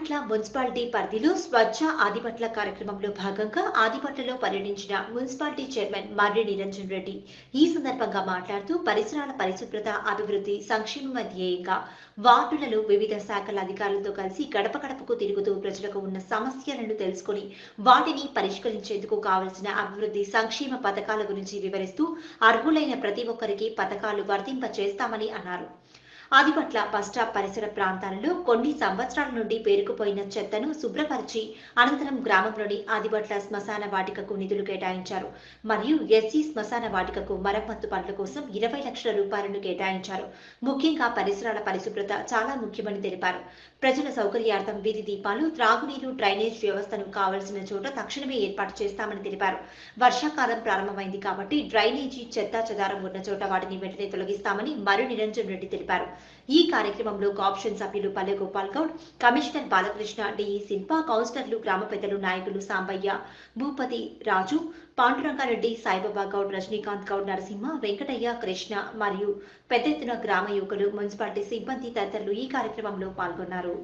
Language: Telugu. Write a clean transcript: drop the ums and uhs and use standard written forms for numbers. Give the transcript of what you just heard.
ఆదిపట్ల మున్సిపాలిటీ పరిధిలో స్వచ్ఛ ఆదిపట్ల కార్యక్రమంలో భాగంగా ఆదిపట్లలో పర్యటించిన మున్సిపాలిటీ చైర్మన్ మర్రి నిరంజన్ రెడ్డి ఈ సందర్భంగా మాట్లాడుతూ పరిసరాల పరిశుభ్రత అభివృద్ధి సంక్షేమ ధ్యేయంగా వార్డులలో వివిధ శాఖల అధికారులతో కలిసి గడప గడపకు తిరుగుతూ ప్రజలకు ఉన్న సమస్యలను తెలుసుకుని వాటిని పరిష్కరించేందుకు కావలసిన అభివృద్ధి సంక్షేమ పథకాల గురించి వివరిస్తూ అర్హులైన ప్రతి ఒక్కరికి పథకాలు వర్తింప చేస్తామని అన్నారు. ఆదిపట్ల బస్టాప్ పరిసర ప్రాంతాలలో కొన్ని సంవత్సరాల నుండి పేరుకుపోయిన చెత్తను శుభ్రపరిచి అనంతరం గ్రామంలోని ఆదిపట్ల శ్మశాన వాటికకు నిధులు కేటాయించారు. మరియు ఎస్సీ శ్మశాన వాటికకు మరమ్మత్తు పనుల కోసం 20 లక్షల రూపాయలను కేటాయించారు. ముఖ్యంగా పరిసరాల పరిశుభ్రత చాలా ముఖ్యమని తెలిపారు. ప్రజల సౌకర్యార్థం వీధి దీపాలు, త్రాగునీరు, డ్రైనేజ్ వ్యవస్థను కావలసిన చోట తక్షణమే ఏర్పాటు చేస్తామని తెలిపారు. వర్షాకాలం ప్రారంభమైంది కాబట్టి డ్రైనేజీ చెత్తా చెదారం ఉన్న చోట వాటిని వెంటనే తొలగిస్తామని మర్రి నిరంజన్ రెడ్డి తెలిపారు. ఈ కార్యక్రమంలో కాప్షన్ సభ్యులు పల్లె గోపాల్ గౌడ్, కమిషనర్ బాలకృష్ణ, డిఈ శిల్ప, కౌన్సిలర్లు, గ్రామ పెద్దలు, నాయకులు సాంబయ్య, భూపతి రాజు, పాండురంగారెడ్డి, సాయిబాబా గౌడ్, రజనీకాంత్ గౌడ్, నరసింహ, వెంకటయ్య, కృష్ణ మరియు పెద్ద ఎత్తున గ్రామ యువకులు, మున్సిపాలిటీ సిబ్బంది తదితరులు ఈ కార్యక్రమంలో పాల్గొన్నారు.